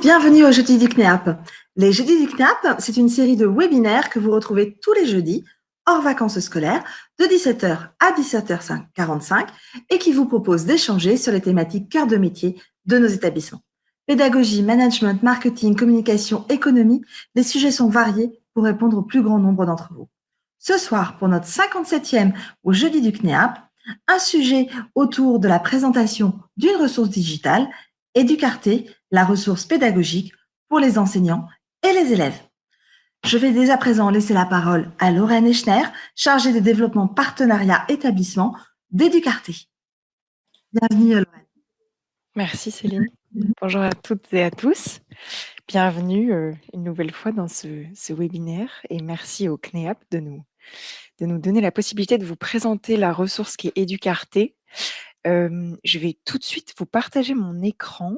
bienvenue au Jeudi du CNEAP. Les Jeudis du CNEAP, c'est une série de webinaires que vous retrouvez tous les jeudis, hors vacances scolaires, de 17h à 17h45 et qui vous propose d'échanger sur les thématiques cœur de métier de nos établissements. Pédagogie, management, marketing, communication, économie, les sujets sont variés pour répondre au plus grand nombre d'entre vous. Ce soir, pour notre 57e au Jeudi du CNEAP, un sujet autour de la présentation d'une ressource digitale, Educarté, la ressource pédagogique pour les enseignants et les élèves. Je vais dès à présent laisser la parole à Lorraine Echner, chargée de développement partenariat établissement d'Educarté. Bienvenue Lorraine. Merci Céline. Bonjour à toutes et à tous. Bienvenue une nouvelle fois dans ce webinaire et merci au CNEAP de nous donner la possibilité de vous présenter la ressource qui est Educarté. Je vais tout de suite vous partager mon écran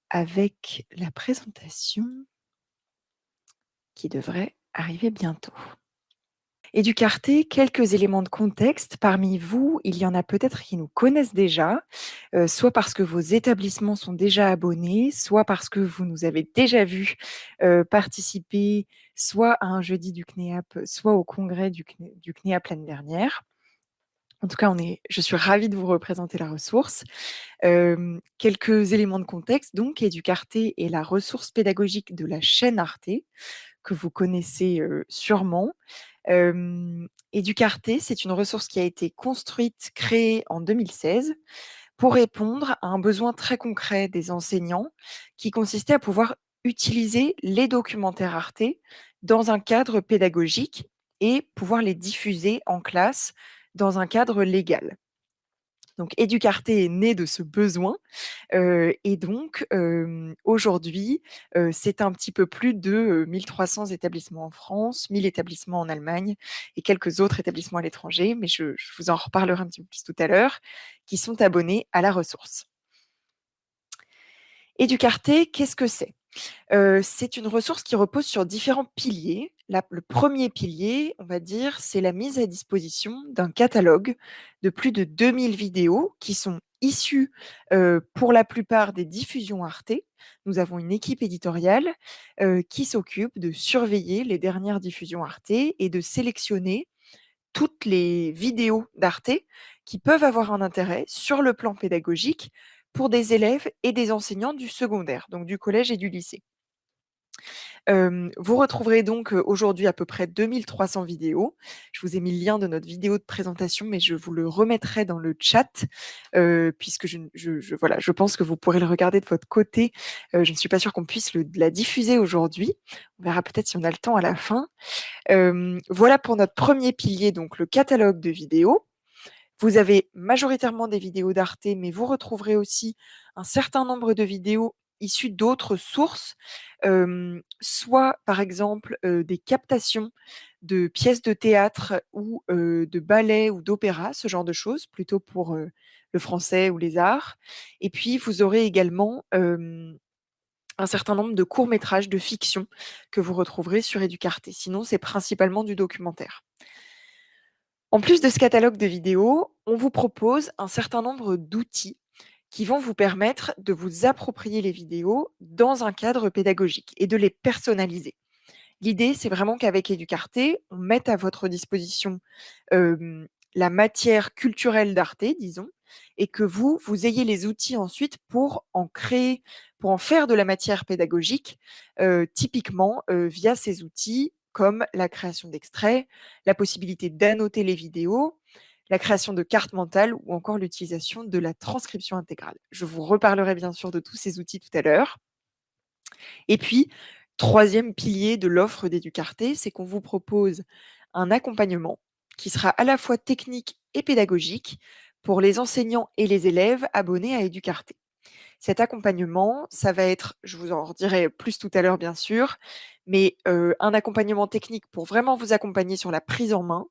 avec la présentation qui devrait arriver bientôt. Educarté, quelques éléments de contexte. Parmi vous, il y en a peut-être qui nous connaissent déjà, soit parce que vos établissements sont déjà abonnés, soit parce que vous nous avez déjà vus participer soit à un jeudi du CNEAP, soit au congrès du CNEAP l'année dernière. En tout cas, je suis ravie de vous représenter la ressource. Quelques éléments de contexte. Donc, Educarté est la ressource pédagogique de la chaîne Arte, que vous connaissez sûrement. Educarté, c'est une ressource qui a été construite, créée en 2016 pour répondre à un besoin très concret des enseignants qui consistait à pouvoir utiliser les documentaires Arte dans un cadre pédagogique et pouvoir les diffuser en classe dans un cadre légal. Donc, Educarté est né de ce besoin et donc aujourd'hui, c'est un petit peu plus de 1300 établissements en France, 1000 établissements en Allemagne et quelques autres établissements à l'étranger, mais je vous en reparlerai un petit peu plus tout à l'heure, qui sont abonnés à la ressource. Educarté, qu'est-ce que c'est ? C'est une ressource qui repose sur différents piliers. Le premier pilier, on va dire, c'est la mise à disposition d'un catalogue de plus de 2000 vidéos qui sont issues pour la plupart des diffusions Arte. Nous avons une équipe éditoriale qui s'occupe de surveiller les dernières diffusions Arte et de sélectionner toutes les vidéos d'Arte qui peuvent avoir un intérêt sur le plan pédagogique pour des élèves et des enseignants du secondaire, donc du collège et du lycée. Vous retrouverez donc aujourd'hui à peu près 2300 vidéos. Je vous ai mis le lien de notre vidéo de présentation, mais je vous le remettrai dans le chat, puisque je pense que vous pourrez le regarder de votre côté. Je ne suis pas sûre qu'on puisse la diffuser aujourd'hui. On verra peut-être si on a le temps à la fin. Voilà pour notre premier pilier, donc le catalogue de vidéos. Vous avez majoritairement des vidéos d'Arte, mais vous retrouverez aussi un certain nombre de vidéos issues d'autres sources, soit par exemple des captations de pièces de théâtre ou de ballet ou d'opéra, ce genre de choses, plutôt pour le français ou les arts. Et puis, vous aurez également un certain nombre de courts-métrages de fiction que vous retrouverez sur Educarté. Sinon, c'est principalement du documentaire. En plus de ce catalogue de vidéos, on vous propose un certain nombre d'outils qui vont vous permettre de vous approprier les vidéos dans un cadre pédagogique et de les personnaliser. L'idée, c'est vraiment qu'avec Educarté, on mette à votre disposition la matière culturelle d'Arte, disons, et que vous ayez les outils ensuite pour en créer, pour en faire de la matière pédagogique, typiquement via ces outils comme la création d'extraits, la possibilité d'annoter les vidéos, la création de cartes mentales ou encore l'utilisation de la transcription intégrale. Je vous reparlerai bien sûr de tous ces outils tout à l'heure. Et puis, troisième pilier de l'offre d'Educarté, c'est qu'on vous propose un accompagnement qui sera à la fois technique et pédagogique pour les enseignants et les élèves abonnés à Educarté. Cet accompagnement, ça va être, je vous en redirai plus tout à l'heure bien sûr, mais un accompagnement technique pour vraiment vous accompagner sur la prise en main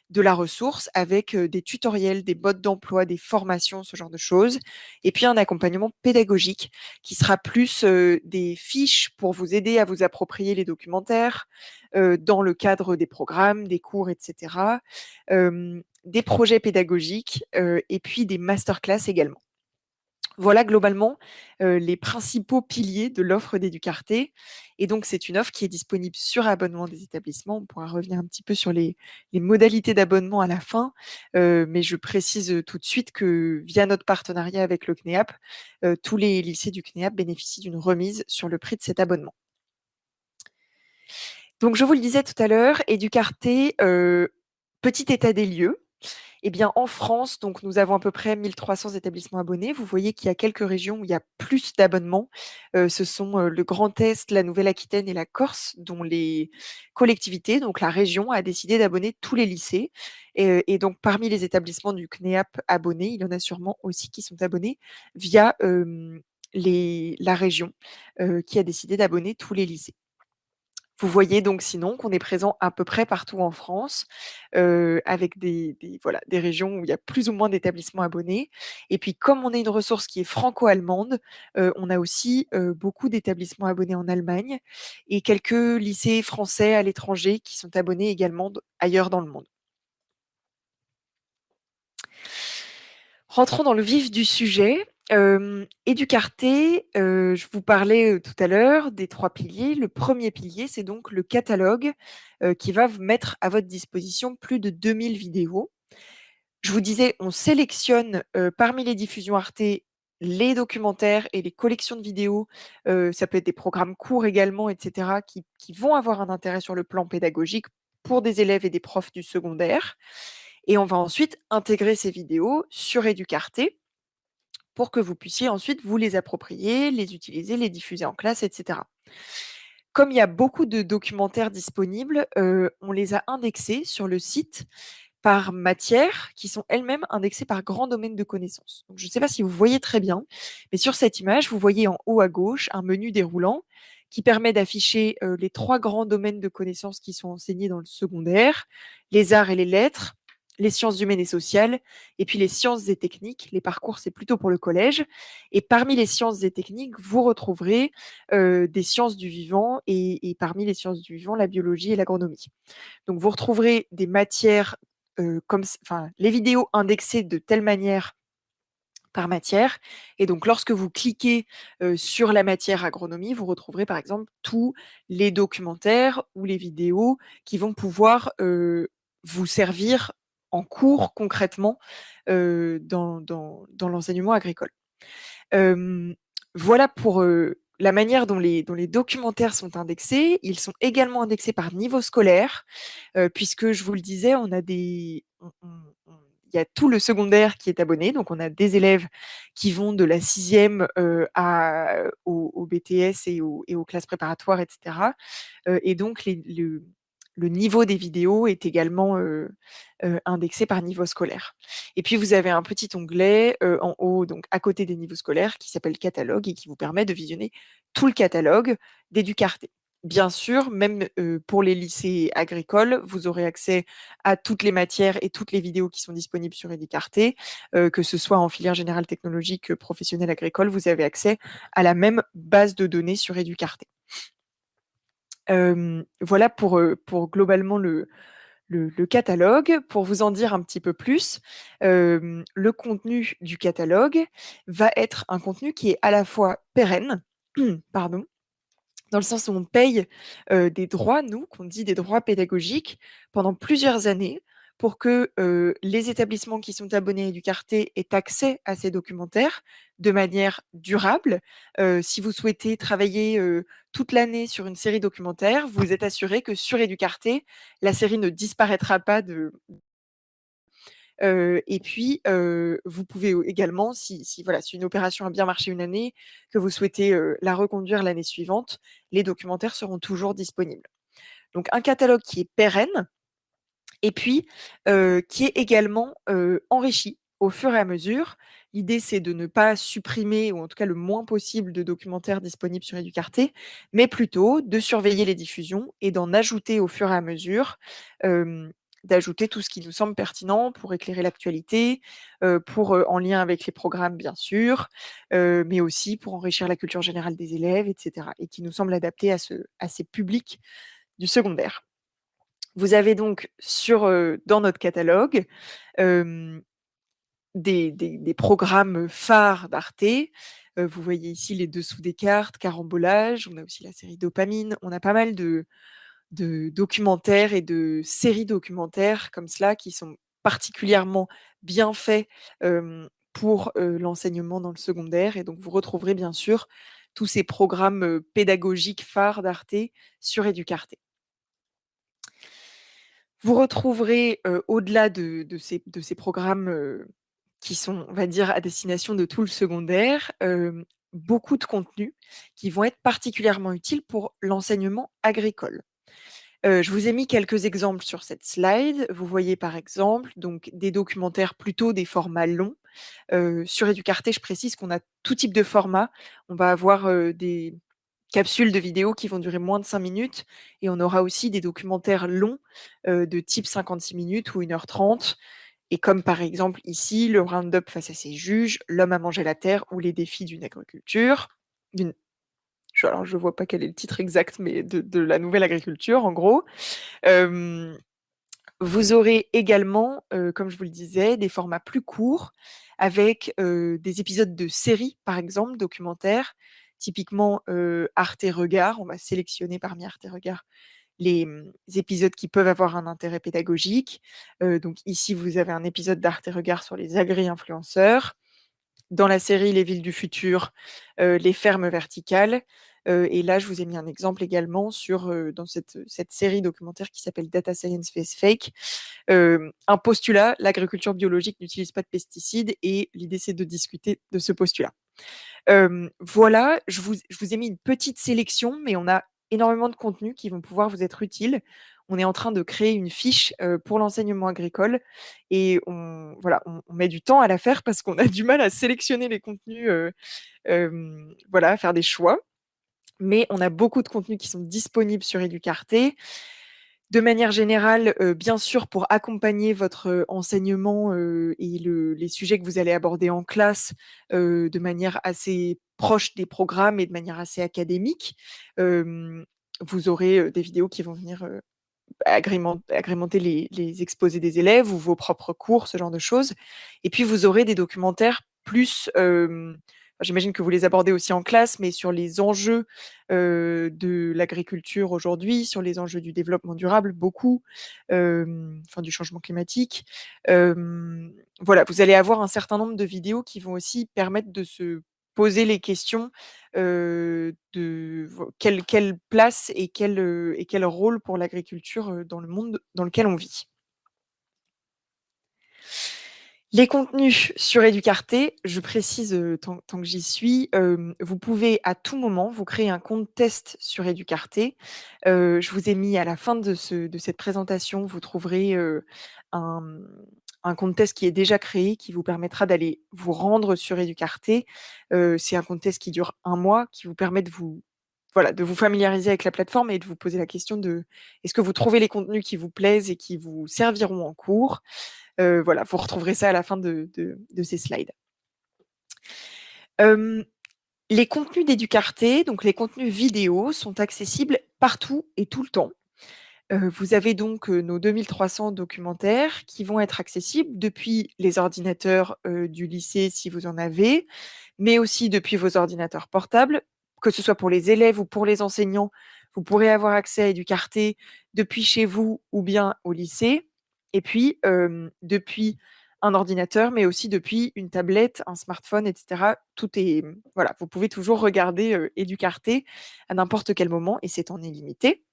de la ressource avec des tutoriels, des modes d'emploi, des formations, ce genre de choses. Et puis un accompagnement pédagogique qui sera plus des fiches pour vous aider à vous approprier les documentaires dans le cadre des programmes, des cours, etc. Des projets pédagogiques et puis des masterclass également. Voilà globalement les principaux piliers de l'offre d'Éducarté. Et donc, c'est une offre qui est disponible sur abonnement des établissements. On pourra revenir un petit peu sur les modalités d'abonnement à la fin. Mais je précise tout de suite que via notre partenariat avec le CNEAP, tous les lycées du CNEAP bénéficient d'une remise sur le prix de cet abonnement. Donc, je vous le disais tout à l'heure, Éducarté, petit état des lieux. Eh bien, en France, donc, nous avons à peu près 1300 établissements abonnés. Vous voyez qu'il y a quelques régions où il y a plus d'abonnements. Ce sont le Grand Est, la Nouvelle-Aquitaine et la Corse, dont les collectivités, donc la région, a décidé d'abonner tous les lycées. Et donc, parmi les établissements du CNEAP abonnés, il y en a sûrement aussi qui sont abonnés via la région qui a décidé d'abonner tous les lycées. Vous voyez donc sinon qu'on est présent à peu près partout en France, avec voilà, des régions où il y a plus ou moins d'établissements abonnés. Et puis comme on est une ressource qui est franco-allemande, on a aussi beaucoup d'établissements abonnés en Allemagne et quelques lycées français à l'étranger qui sont abonnés également ailleurs dans le monde. Rentrons dans le vif du sujet. Éducarté, je vous parlais tout à l'heure des 3 piliers. Le premier pilier, c'est donc le catalogue qui va vous mettre à votre disposition plus de 2000 vidéos. Je vous disais, on sélectionne parmi les diffusions Arte les documentaires et les collections de vidéos. Ça peut être des programmes courts également, etc., qui vont avoir un intérêt sur le plan pédagogique pour des élèves et des profs du secondaire. Et on va ensuite intégrer ces vidéos sur Éducarté pour que vous puissiez ensuite vous les approprier, les utiliser, les diffuser en classe, etc. Comme il y a beaucoup de documentaires disponibles, on les a indexés sur le site par matière, qui sont elles-mêmes indexées par grand domaine de connaissances. Donc, je ne sais pas si vous voyez très bien, mais sur cette image, vous voyez en haut à gauche un menu déroulant qui permet d'afficher les 3 grands domaines de connaissances qui sont enseignés dans le secondaire, les arts et les lettres, les sciences humaines et sociales, et puis les sciences et techniques. Les parcours, c'est plutôt pour le collège. Et parmi les sciences et techniques, vous retrouverez des sciences du vivant et parmi les sciences du vivant, la biologie et l'agronomie. Donc, vous retrouverez des matières les vidéos indexées de telle manière par matière. Et donc, lorsque vous cliquez sur la matière agronomie, vous retrouverez par exemple tous les documentaires ou les vidéos qui vont pouvoir vous servir en cours concrètement dans l'enseignement agricole. Voilà pour la manière dont les documentaires sont indexés. Ils sont également indexés par niveau scolaire, puisque je vous le disais, il y a tout le secondaire qui est abonné. Donc, on a des élèves qui vont de la 6e au BTS et aux classes préparatoires, etc. Et donc, le niveau des vidéos est également indexé par niveau scolaire. Et puis, vous avez un petit onglet en haut, donc à côté des niveaux scolaires, qui s'appelle Catalogue et qui vous permet de visionner tout le catalogue d'Éducarté. Bien sûr, même pour les lycées agricoles, vous aurez accès à toutes les matières et toutes les vidéos qui sont disponibles sur Éducarté, que ce soit en filière générale technologique, professionnelle agricole, vous avez accès à la même base de données sur Éducarté. Voilà pour globalement le catalogue. Pour vous en dire un petit peu plus, le contenu du catalogue va être un contenu qui est à la fois pérenne, pardon, dans le sens où on paye des droits, nous, qu'on dit des droits pédagogiques, pendant plusieurs années pour que les établissements qui sont abonnés à Éducarté aient accès à ces documentaires de manière durable. Si vous souhaitez travailler toute l'année sur une série documentaire, vous êtes assuré que sur Éducarté, la série ne disparaîtra pas et puis, vous pouvez également, si une opération a bien marché une année, que vous souhaitez la reconduire l'année suivante, les documentaires seront toujours disponibles. Donc un catalogue qui est pérenne et puis qui est également enrichi au fur et à mesure. L'idée, c'est de ne pas supprimer, ou en tout cas le moins possible, de documentaires disponibles sur Éducarté, mais plutôt de surveiller les diffusions et d'en ajouter au fur et à mesure, d'ajouter tout ce qui nous semble pertinent pour éclairer l'actualité, en lien avec les programmes, bien sûr, mais aussi pour enrichir la culture générale des élèves, etc. et qui nous semble adapté à ces publics du secondaire. Vous avez donc dans notre catalogue des programmes phares d'Arte. Vous voyez ici les dessous des cartes, Carambolage, on a aussi la série Dopamine, on a pas mal de documentaires et de séries documentaires comme cela qui sont particulièrement bien faits pour l'enseignement dans le secondaire. Et donc, vous retrouverez bien sûr tous ces programmes pédagogiques phares d'Arte sur Educarte. Vous retrouverez, au-delà de ces programmes qui sont, on va dire, à destination de tout le secondaire, beaucoup de contenus qui vont être particulièrement utiles pour l'enseignement agricole. Je vous ai mis quelques exemples sur cette slide. Vous voyez par exemple donc des documentaires plutôt des formats longs. Sur Educarte, je précise qu'on a tout type de format. On va avoir des capsules de vidéos qui vont durer moins de 5 minutes et on aura aussi des documentaires longs de type 56 minutes ou 1h30. Et comme par exemple ici, le Roundup face à ses juges, L'homme a mangé la terre ou les défis d'une agriculture, alors je ne vois pas quel est le titre exact, mais de la nouvelle agriculture, en gros. Vous aurez également, comme je vous le disais, des formats plus courts avec des épisodes de séries, par exemple, documentaires. Typiquement, Arte Regard, on va sélectionner parmi Arte Regard les épisodes qui peuvent avoir un intérêt pédagogique. Donc ici, vous avez un épisode d'Arte Regard sur les agri-influenceurs. Dans la série Les villes du futur, les fermes verticales. Et là, je vous ai mis un exemple également dans cette série documentaire qui s'appelle Data Science Face Fake. Un postulat, l'agriculture biologique n'utilise pas de pesticides et l'idée, c'est de discuter de ce postulat. Voilà, je vous ai mis une petite sélection, mais on a énormément de contenus qui vont pouvoir vous être utiles. On est en train de créer une fiche pour l'enseignement agricole et on met du temps à la faire parce qu'on a du mal à sélectionner les contenus, à faire des choix. Mais on a beaucoup de contenus qui sont disponibles sur Educarte. De manière générale, bien sûr, pour accompagner votre enseignement et les sujets que vous allez aborder en classe de manière assez proche des programmes et de manière assez académique, vous aurez des vidéos qui vont venir agrémenter les exposés des élèves ou vos propres cours, ce genre de choses. Et puis, vous aurez des documentaires plus, j'imagine que vous les abordez aussi en classe, mais sur les enjeux de l'agriculture aujourd'hui, sur les enjeux du développement durable, beaucoup, du changement climatique. Voilà, vous allez avoir un certain nombre de vidéos qui vont aussi permettre de se poser les questions de quelle place et quel rôle pour l'agriculture dans le monde dans lequel on vit. Les contenus sur Educarte, je précise tant que j'y suis, vous pouvez à tout moment vous créer un compte test sur Educarte. Je vous ai mis à la fin de cette présentation, vous trouverez un compte test qui est déjà créé, qui vous permettra d'aller vous rendre sur Educarte. C'est un compte test qui dure 1 mois, qui vous permet de vous familiariser avec la plateforme et de vous poser la question de: est-ce que vous trouvez les contenus qui vous plaisent et qui vous serviront en cours? Vous retrouverez ça à la fin de ces slides. Les contenus d'Educarte, donc les contenus vidéo, sont accessibles partout et tout le temps. Vous avez donc nos 2300 documentaires qui vont être accessibles depuis les ordinateurs du lycée si vous en avez, mais aussi depuis vos ordinateurs portables, que ce soit pour les élèves ou pour les enseignants. Vous pourrez avoir accès à Educarte depuis chez vous ou bien au lycée. Et puis, depuis un ordinateur, mais aussi depuis une tablette, un smartphone, etc. Tout est, vous pouvez toujours regarder Educarte à n'importe quel moment et c'est en illimité.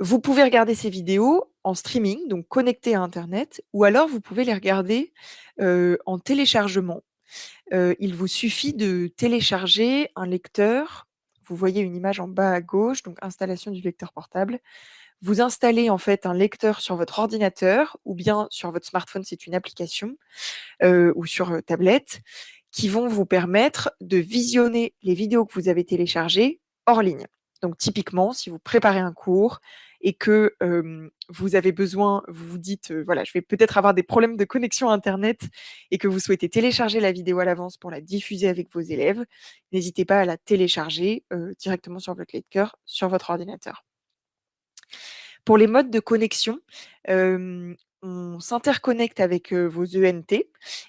Vous pouvez regarder ces vidéos en streaming, donc connecté à internet, ou alors vous pouvez les regarder en téléchargement. Il vous suffit de télécharger un lecteur. Vous voyez une image en bas à gauche, donc installation du lecteur portable. Vous installez en fait un lecteur sur votre ordinateur ou bien sur votre smartphone, c'est une application, ou sur tablette, qui vont vous permettre de visionner les vidéos que vous avez téléchargées hors ligne. Donc typiquement, si vous préparez un cours et que vous avez besoin, vous vous dites, je vais peut-être avoir des problèmes de connexion Internet et que vous souhaitez télécharger la vidéo à l'avance pour la diffuser avec vos élèves, n'hésitez pas à la télécharger directement sur votre lecteur, sur votre ordinateur. Pour les modes de connexion, on s'interconnecte avec vos ENT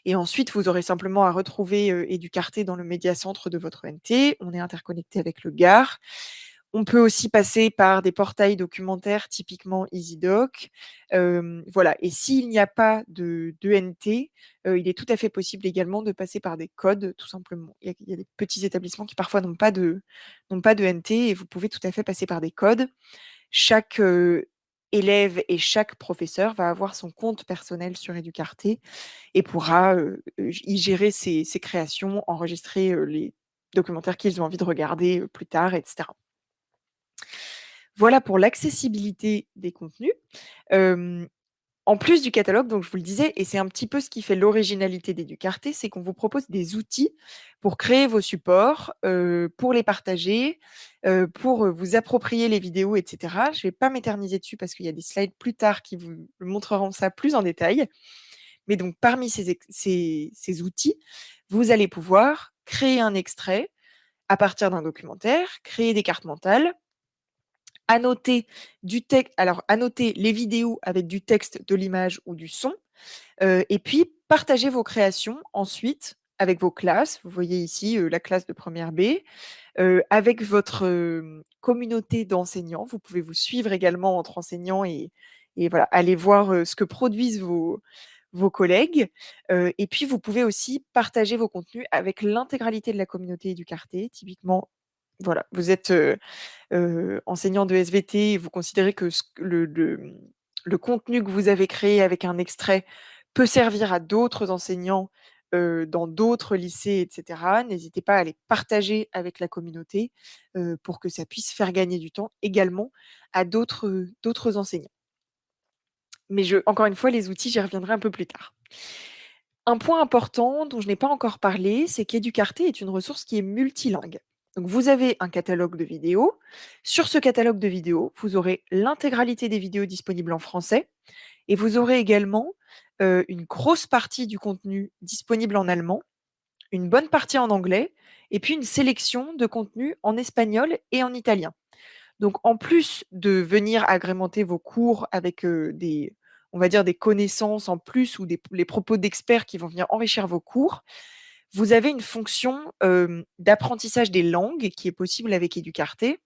et ensuite vous aurez simplement à retrouver Educarté dans le médiacentre de votre ENT. On est interconnecté avec le GAR. On peut aussi passer par des portails documentaires, typiquement EasyDoc. Voilà. Et s'il n'y a pas d'ENT, il est tout à fait possible également de passer par des codes, tout simplement. Il y a des petits établissements qui parfois n'ont pas d'ENT et vous pouvez tout à fait passer par des codes. Chaque élève et chaque professeur va avoir son compte personnel sur Educarté et pourra y gérer ses créations, enregistrer les documentaires qu'ils ont envie de regarder plus tard, etc. Voilà pour l'accessibilité des contenus. En plus du catalogue, donc je vous le disais, et c'est un petit peu ce qui fait l'originalité d'Educarté, c'est qu'on vous propose des outils pour créer vos supports, pour les partager, pour vous approprier les vidéos, etc. Je ne vais pas m'éterniser dessus parce qu'il y a des slides plus tard qui vous montreront ça plus en détail. Mais donc, parmi ces outils, vous allez pouvoir créer un extrait à partir d'un documentaire, créer des cartes mentales, annoter du texte, alors annoter les vidéos avec du texte, de l'image ou du son, et puis partager vos créations ensuite avec vos classes. Vous voyez ici la classe de première B, avec votre communauté d'enseignants. Vous pouvez vous suivre également entre enseignants et voilà, aller voir ce que produisent vos collègues. Et puis, vous pouvez aussi partager vos contenus avec l'intégralité de la communauté Educarté. Typiquement, voilà, vous êtes enseignant de SVT et vous considérez que le contenu que vous avez créé avec un extrait peut servir à d'autres enseignants dans d'autres lycées, etc. N'hésitez pas à les partager avec la communauté pour que ça puisse faire gagner du temps également à d'autres enseignants. Mais encore une fois, les outils, j'y reviendrai un peu plus tard. Un point important dont je n'ai pas encore parlé, c'est qu'Educarté est une ressource qui est multilingue. Donc, vous avez un catalogue de vidéos. Sur ce catalogue de vidéos, vous aurez l'intégralité des vidéos disponibles en français et vous aurez également une grosse partie du contenu disponible en allemand, une bonne partie en anglais et puis une sélection de contenus en espagnol et en italien. Donc, en plus de venir agrémenter vos cours avec on va dire des connaissances en plus ou les propos d'experts qui vont venir enrichir vos cours, vous avez une fonction d'apprentissage des langues qui est possible avec Educarté,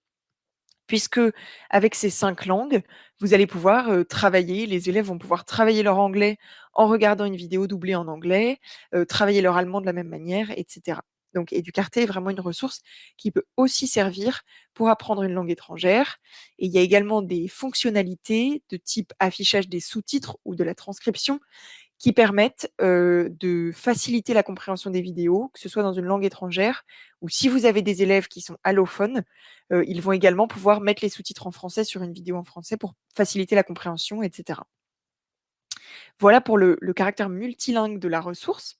puisque avec ces 5 langues, vous allez pouvoir travailler, les élèves vont pouvoir travailler leur anglais en regardant une vidéo doublée en anglais, travailler leur allemand de la même manière, etc. Donc, Educarté est vraiment une ressource qui peut aussi servir pour apprendre une langue étrangère. Et il y a également des fonctionnalités de type affichage des sous-titres ou de la transcription qui permettent de faciliter la compréhension des vidéos, que ce soit dans une langue étrangère ou si vous avez des élèves qui sont allophones, ils vont également pouvoir mettre les sous-titres en français sur une vidéo en français pour faciliter la compréhension, etc. Voilà pour le caractère multilingue de la ressource.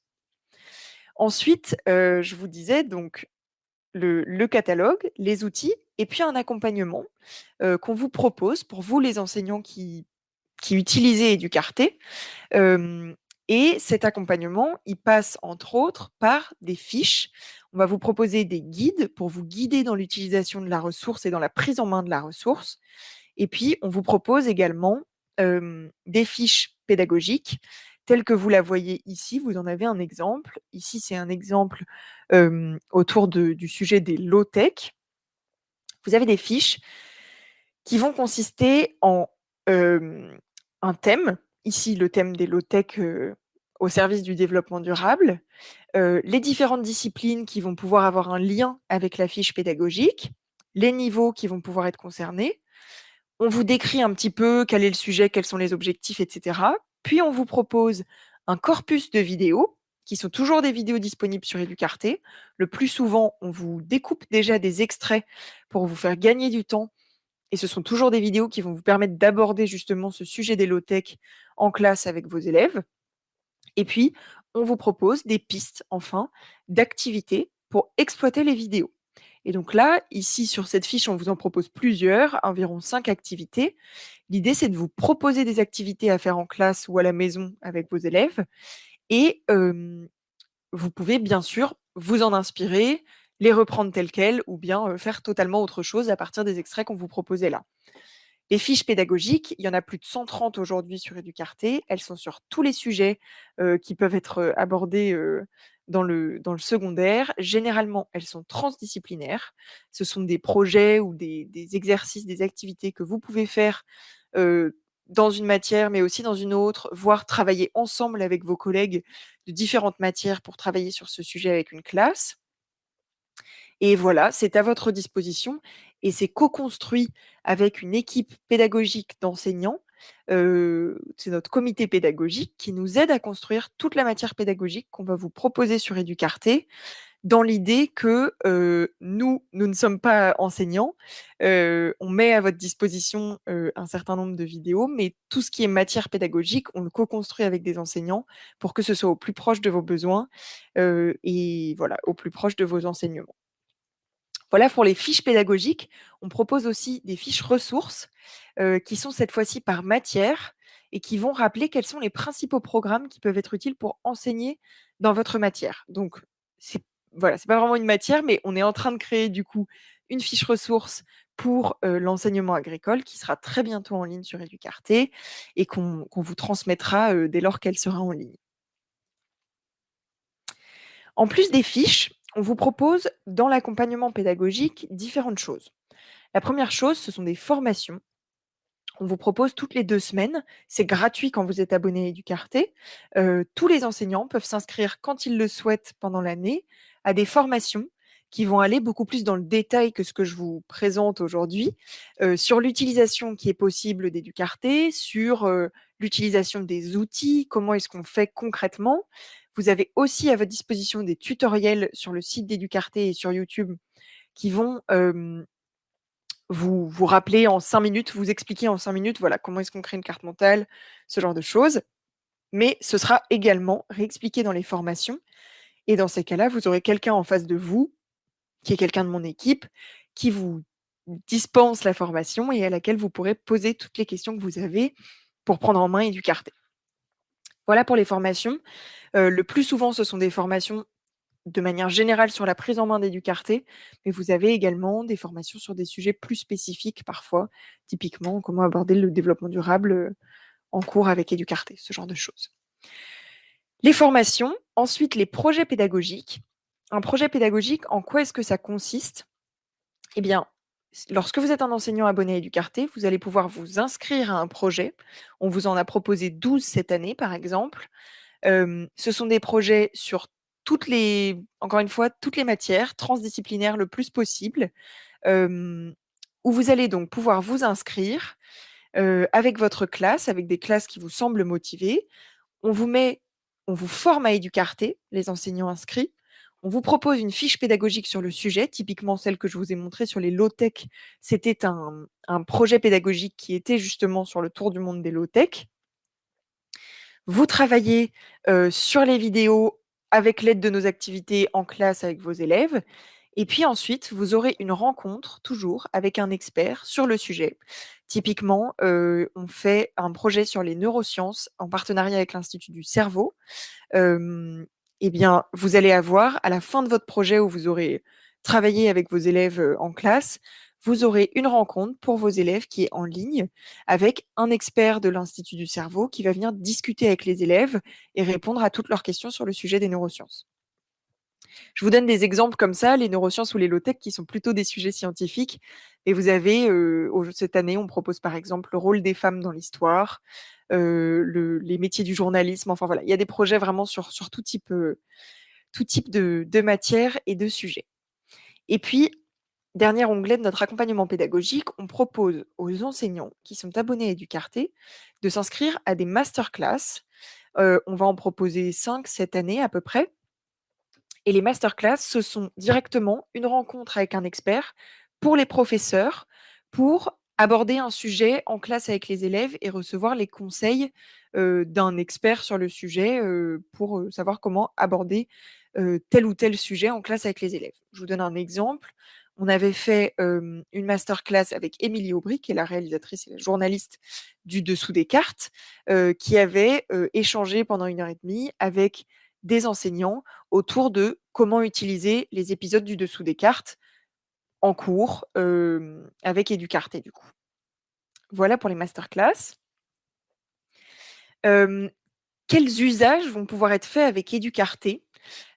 Ensuite, je vous disais donc le catalogue, les outils et puis un accompagnement qu'on vous propose pour vous les enseignants qui utilisez Educarté. Et cet accompagnement, il passe entre autres par des fiches. On va vous proposer des guides pour vous guider dans l'utilisation de la ressource et dans la prise en main de la ressource. Et puis, on vous propose également des fiches pédagogiques telles que vous la voyez ici. Vous en avez un exemple. Ici, c'est un exemple autour du sujet des low-tech. Vous avez des fiches qui vont consister en un thème. Ici, le thème des low-tech au service du développement durable. Les différentes disciplines qui vont pouvoir avoir un lien avec la fiche pédagogique, les niveaux qui vont pouvoir être concernés. On vous décrit un petit peu quel est le sujet, quels sont les objectifs, etc. Puis, on vous propose un corpus de vidéos qui sont toujours des vidéos disponibles sur Educarté. Le plus souvent, on vous découpe déjà des extraits pour vous faire gagner du temps. Et ce sont toujours des vidéos qui vont vous permettre d'aborder justement ce sujet des low-tech en classe avec vos élèves. Et puis, on vous propose des pistes, enfin, d'activités pour exploiter les vidéos. Et donc là, ici, sur cette fiche, on vous en propose plusieurs, environ 5 activités. L'idée, c'est de vous proposer des activités à faire en classe ou à la maison avec vos élèves. Et vous pouvez, bien sûr, vous en inspirer, les reprendre telles quelles ou bien faire totalement autre chose à partir des extraits qu'on vous proposait là. Les fiches pédagogiques, il y en a plus de 130 aujourd'hui sur Educarté. Elles sont sur tous les sujets qui peuvent être abordés dans le secondaire. Généralement, elles sont transdisciplinaires. Ce sont des projets ou des exercices, des activités que vous pouvez faire dans une matière, mais aussi dans une autre, voire travailler ensemble avec vos collègues de différentes matières pour travailler sur ce sujet avec une classe. Et voilà, c'est à votre disposition et c'est co-construit avec une équipe pédagogique d'enseignants. C'est notre comité pédagogique qui nous aide à construire toute la matière pédagogique qu'on va vous proposer sur Educarté, dans l'idée que nous ne sommes pas enseignants. On met à votre disposition un certain nombre de vidéos, mais tout ce qui est matière pédagogique, on le co-construit avec des enseignants pour que ce soit au plus proche de vos besoins et voilà, au plus proche de vos enseignements. Voilà pour les fiches pédagogiques. On propose aussi des fiches ressources qui sont cette fois-ci par matière et qui vont rappeler quels sont les principaux programmes qui peuvent être utiles pour enseigner dans votre matière. Donc, c'est voilà, c'est pas vraiment une matière, mais on est en train de créer du coup une fiche ressource pour l'enseignement agricole qui sera très bientôt en ligne sur Educarté et qu'on vous transmettra dès lors qu'elle sera en ligne. En plus des fiches, on vous propose dans l'accompagnement pédagogique différentes choses. La première chose, ce sont des formations. On vous propose toutes les 2 semaines. C'est gratuit quand vous êtes abonné à Educarté. Tous les enseignants peuvent s'inscrire quand ils le souhaitent pendant l'année à des formations qui vont aller beaucoup plus dans le détail que ce que je vous présente aujourd'hui, sur l'utilisation qui est possible d'Educarté, sur l'utilisation des outils, comment est-ce qu'on fait concrètement. Vous avez aussi à votre disposition des tutoriels sur le site d'Educarté et sur YouTube qui vont vous rappeler en 5 minutes, vous expliquer en 5 minutes, voilà, comment est-ce qu'on crée une carte mentale, ce genre de choses. Mais ce sera également réexpliqué dans les formations. Et dans ces cas-là, vous aurez quelqu'un en face de vous, qui est quelqu'un de mon équipe, qui vous dispense la formation et à laquelle vous pourrez poser toutes les questions que vous avez pour prendre en main Educarté. Voilà pour les formations. Le plus souvent, ce sont des formations de manière générale sur la prise en main d'Educarté, mais vous avez également des formations sur des sujets plus spécifiques parfois, typiquement comment aborder le développement durable en cours avec Educarté, ce genre de choses. Les formations, ensuite les projets pédagogiques. Un projet pédagogique, en quoi est-ce que ça consiste? Eh bien, lorsque vous êtes un enseignant abonné à Educarté, vous allez pouvoir vous inscrire à un projet. On vous en a proposé 12 cette année, par exemple. Ce sont des projets sur encore une fois, toutes les matières, transdisciplinaires le plus possible, où vous allez donc pouvoir vous inscrire avec votre classe, avec des classes qui vous semblent motivées. On vous forme à Educarté, les enseignants inscrits. On vous propose une fiche pédagogique sur le sujet, typiquement celle que je vous ai montrée sur les low-tech. C'était un projet pédagogique qui était justement sur le tour du monde des low-tech. Vous travaillez sur les vidéos avec l'aide de nos activités en classe avec vos élèves. Et puis ensuite, vous aurez une rencontre, toujours, avec un expert sur le sujet. Typiquement, on fait un projet sur les neurosciences en partenariat avec l'Institut du cerveau. Eh bien, vous allez avoir, à la fin de votre projet où vous aurez travaillé avec vos élèves en classe, vous aurez une rencontre pour vos élèves qui est en ligne avec un expert de l'Institut du cerveau qui va venir discuter avec les élèves et répondre à toutes leurs questions sur le sujet des neurosciences. Je vous donne des exemples comme ça, les neurosciences ou les low-tech qui sont plutôt des sujets scientifiques. Et vous avez, cette année, on propose par exemple le rôle des femmes dans l'histoire, les métiers du journalisme. Enfin voilà, il y a des projets vraiment sur tout type de matière et de sujets. Et puis, dernier onglet de notre accompagnement pédagogique, on propose aux enseignants qui sont abonnés à Educarté de s'inscrire à des masterclass. On va en proposer 5 cette année à peu près. Et les masterclass, ce sont directement une rencontre avec un expert pour les professeurs, pour aborder un sujet en classe avec les élèves et recevoir les conseils d'un expert sur le sujet pour savoir comment aborder tel ou tel sujet en classe avec les élèves. Je vous donne un exemple. On avait fait une masterclass avec Émilie Aubry, qui est la réalisatrice et la journaliste du Dessous des cartes, qui avait échangé pendant 1h30 avec des enseignants autour de comment utiliser les épisodes du Dessous des cartes en cours avec Educarté, du coup. Voilà pour les masterclass. Quels usages vont pouvoir être faits avec Educarté?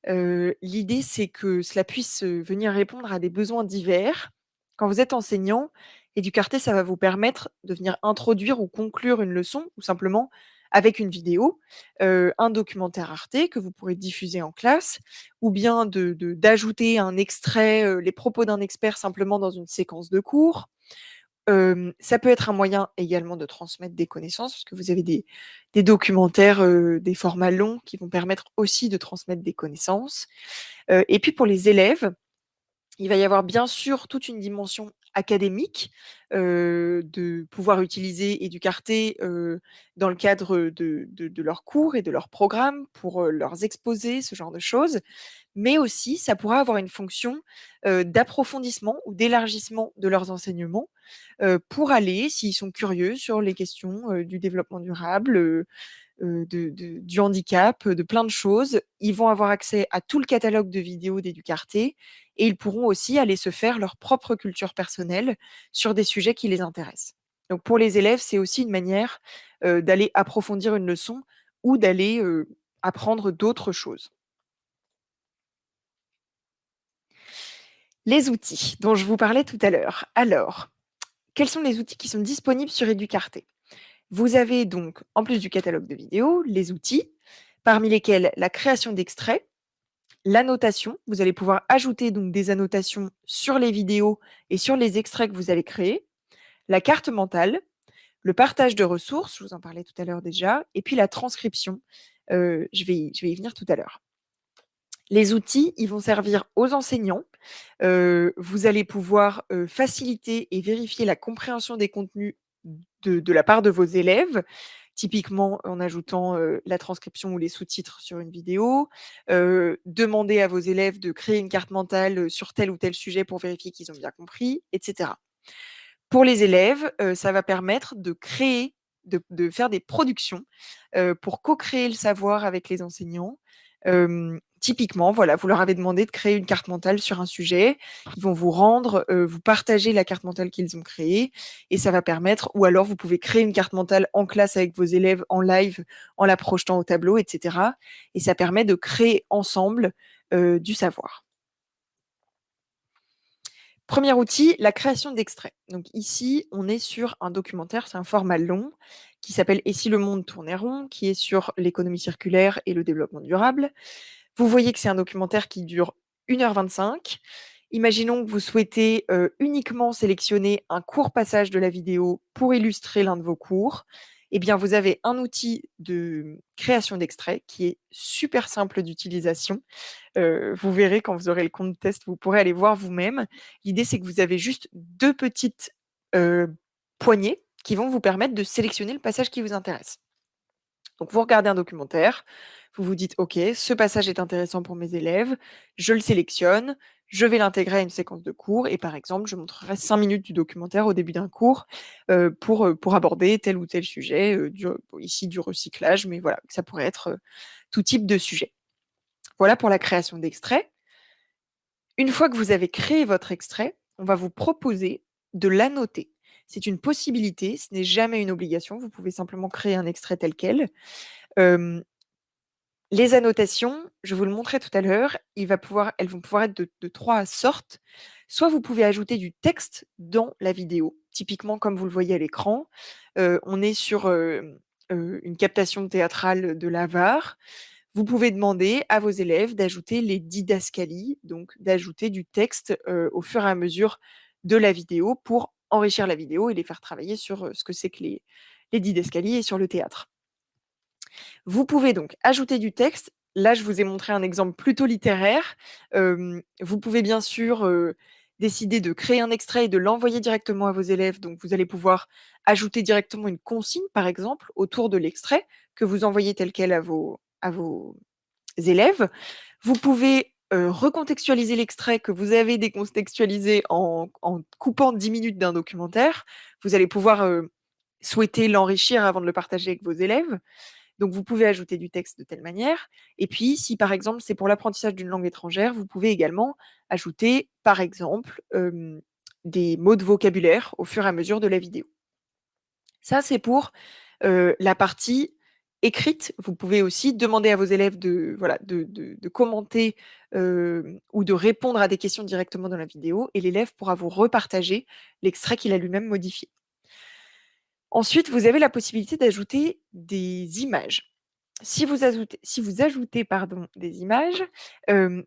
L'idée, c'est que cela puisse venir répondre à des besoins divers. Quand vous êtes enseignant, Educarté, ça va vous permettre de venir introduire ou conclure une leçon, ou simplement avec une vidéo, un documentaire Arte que vous pourrez diffuser en classe, ou bien d'ajouter un extrait, les propos d'un expert simplement dans une séquence de cours. Ça peut être un moyen également de transmettre des connaissances, parce que vous avez des documentaires, des formats longs qui vont permettre aussi de transmettre des connaissances. Et puis pour les élèves, il va y avoir bien sûr toute une dimension académique, de pouvoir utiliser Educarté, dans le cadre de leurs cours et de leurs programmes pour, leurs exposés, ce genre de choses. Mais aussi, ça pourra avoir une fonction, d'approfondissement ou d'élargissement de leurs enseignements, pour aller, s'ils sont curieux, sur les questions, du développement durable, du handicap, de plein de choses. Ils vont avoir accès à tout le catalogue de vidéos d'Educarté et ils pourront aussi aller se faire leur propre culture personnelle sur des sujets qui les intéressent. Donc pour les élèves, c'est aussi une manière, d'aller approfondir une leçon ou d'aller, apprendre d'autres choses. Les outils dont je vous parlais tout à l'heure. Alors, quels sont les outils qui sont disponibles sur Educarté? Vous avez donc, en plus du catalogue de vidéos, les outils, parmi lesquels la création d'extraits, l'annotation. Vous allez pouvoir ajouter donc des annotations sur les vidéos et sur les extraits que vous allez créer, la carte mentale, le partage de ressources, je vous en parlais tout à l'heure déjà, et puis la transcription. Je vais y venir tout à l'heure. Les outils, ils vont servir aux enseignants. Vous allez pouvoir faciliter et vérifier la compréhension des contenus de la part de vos élèves, typiquement en ajoutant la transcription ou les sous-titres sur une vidéo. Demander à vos élèves de créer une carte mentale sur tel ou tel sujet pour vérifier qu'ils ont bien compris, etc. Pour les élèves, ça va permettre de créer, de faire des productions pour co-créer le savoir avec les enseignants. Typiquement, voilà, vous leur avez demandé de créer une carte mentale sur un sujet. Ils vont vous rendre, vous partager la carte mentale qu'ils ont créée et ça va permettre, ou alors vous pouvez créer une carte mentale en classe avec vos élèves en live, en la projetant au tableau, etc. Et ça permet de créer ensemble du savoir. Premier outil, la création d'extraits. Donc ici, on est sur un documentaire, c'est un format long qui s'appelle Et si le monde tournait rond, qui est sur l'économie circulaire et le développement durable. Vous voyez que c'est un documentaire qui dure 1h25. Imaginons que vous souhaitez uniquement sélectionner un court passage de la vidéo pour illustrer l'un de vos cours. Eh bien, vous avez un outil de création d'extraits qui est super simple d'utilisation. Vous verrez quand vous aurez le compte test, vous pourrez aller voir vous-même. L'idée, c'est que vous avez juste 2 petites poignées qui vont vous permettre de sélectionner le passage qui vous intéresse. Donc, vous regardez un documentaire, vous vous dites: «OK, ce passage est intéressant pour mes élèves», je le sélectionne, je vais l'intégrer à une séquence de cours et par exemple, je montrerai 5 minutes du documentaire au début d'un cours, pour aborder tel ou tel sujet, ici du recyclage, mais voilà, ça pourrait être, tout type de sujet. Voilà pour la création d'extraits. Une fois que vous avez créé votre extrait, on va vous proposer de l'annoter. C'est une possibilité, ce n'est jamais une obligation, vous pouvez simplement créer un extrait tel quel. Hem, les annotations, je vous le montrais tout à l'heure, elles vont pouvoir être de 3 sortes. Soit vous pouvez ajouter du texte dans la vidéo, typiquement comme vous le voyez à l'écran. On est sur, une captation théâtrale de l'Avare. Vous pouvez demander à vos élèves d'ajouter les didascalies, donc d'ajouter du texte, au fur et à mesure de la vidéo pour enrichir la vidéo et les faire travailler sur, ce que c'est que les didascalies et sur le théâtre. Vous pouvez donc ajouter du texte. Là, je vous ai montré un exemple plutôt littéraire. Vous pouvez bien sûr, décider de créer un extrait et de l'envoyer directement à vos élèves. Donc vous allez pouvoir ajouter directement une consigne, par exemple, autour de l'extrait que vous envoyez tel quel à vos élèves. Vous pouvez, recontextualiser l'extrait que vous avez décontextualisé en coupant 10 minutes d'un documentaire. Vous allez pouvoir, souhaiter l'enrichir avant de le partager avec vos élèves. Donc, vous pouvez ajouter du texte de telle manière. Et puis, si par exemple, c'est pour l'apprentissage d'une langue étrangère, vous pouvez également ajouter, par exemple, des mots de vocabulaire au fur et à mesure de la vidéo. Ça, c'est pour la partie écrite. Vous pouvez aussi demander à vos élèves de commenter ou de répondre à des questions directement dans la vidéo, et l'élève pourra vous repartager l'extrait qu'il a lui-même modifié. Ensuite, vous avez la possibilité d'ajouter des images. Si vous ajoutez des images,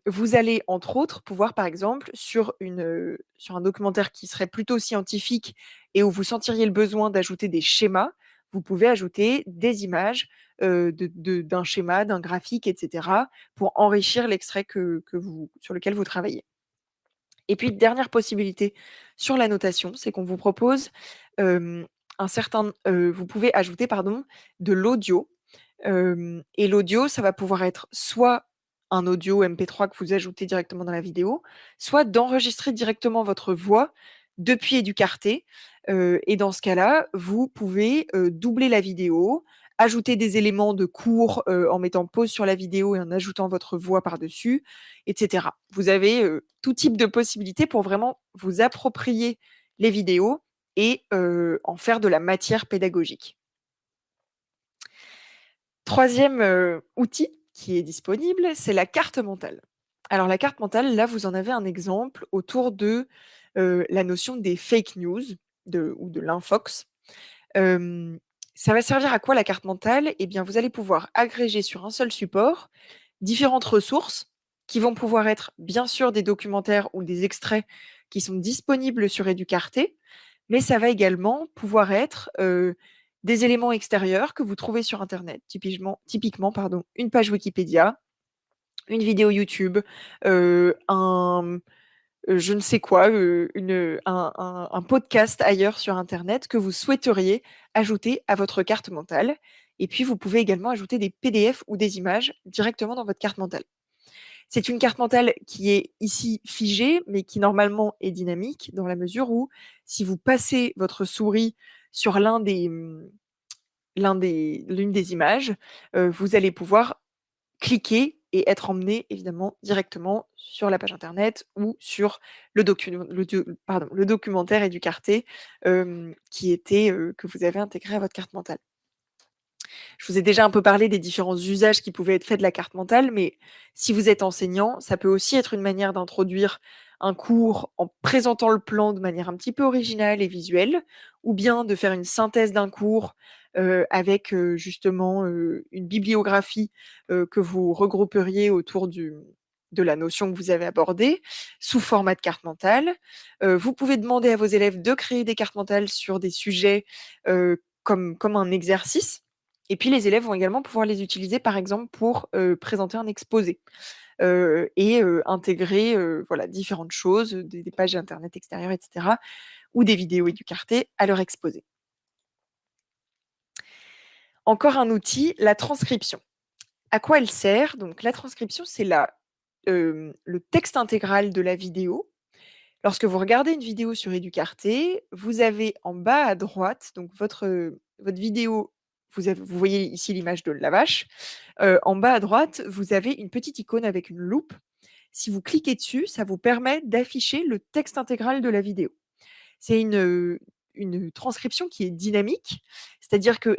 vous allez entre autres pouvoir, par exemple, sur un documentaire qui serait plutôt scientifique et où vous sentiriez le besoin d'ajouter des schémas, vous pouvez ajouter des images d'un schéma, d'un graphique, etc., pour enrichir l'extrait sur lequel vous travaillez. Et puis, dernière possibilité sur la notation, c'est qu'on vous propose vous pouvez ajouter de l'audio. Et l'audio, ça va pouvoir être soit un audio MP3 que vous ajoutez directement dans la vidéo, soit d'enregistrer directement votre voix depuis Educarté. Et dans ce cas-là, vous pouvez doubler la vidéo, ajouter des éléments de cours en mettant pause sur la vidéo et en ajoutant votre voix par-dessus, etc. Vous avez tout type de possibilités pour vraiment vous approprier les vidéos et en faire de la matière pédagogique. Troisième outil qui est disponible, c'est la carte mentale. Alors la carte mentale, là, vous en avez un exemple autour de la notion des fake news ou de l'infox. Ça va servir à quoi la carte mentale? Eh bien, vous allez pouvoir agréger sur un seul support différentes ressources qui vont pouvoir être bien sûr des documentaires ou des extraits qui sont disponibles sur Educarté, mais ça va également pouvoir être des éléments extérieurs que vous trouvez sur Internet, typiquement une page Wikipédia, une vidéo YouTube, je ne sais quoi, un podcast ailleurs sur Internet que vous souhaiteriez ajouter à votre carte mentale. Et puis, vous pouvez également ajouter des PDF ou des images directement dans votre carte mentale. C'est une carte mentale qui est ici figée, mais qui normalement est dynamique, dans la mesure où si vous passez votre souris sur l'une des images, vous allez pouvoir cliquer et être emmené évidemment directement sur la page internet ou sur le documentaire Educarté que vous avez intégré à votre carte mentale. Je vous ai déjà un peu parlé des différents usages qui pouvaient être faits de la carte mentale, mais si vous êtes enseignant, ça peut aussi être une manière d'introduire un cours en présentant le plan de manière un petit peu originale et visuelle, ou bien de faire une synthèse d'un cours avec justement une bibliographie que vous regrouperiez autour de la notion que vous avez abordée sous format de carte mentale. Vous pouvez demander à vos élèves de créer des cartes mentales sur des sujets comme un exercice. Et puis les élèves vont également pouvoir les utiliser, par exemple, pour présenter un exposé et intégrer différentes choses, des pages internet extérieures, etc., ou des vidéos Educarté à leur exposé. Encore un outil, la transcription. À quoi elle sert? Donc la transcription, c'est le texte intégral de la vidéo. Lorsque vous regardez une vidéo sur Educarté, vous avez en bas à droite, donc votre vidéo, vous voyez ici l'image de la vache. En bas à droite, vous avez une petite icône avec une loupe. Si vous cliquez dessus, ça vous permet d'afficher le texte intégral de la vidéo. C'est une transcription qui est dynamique, c'est-à-dire que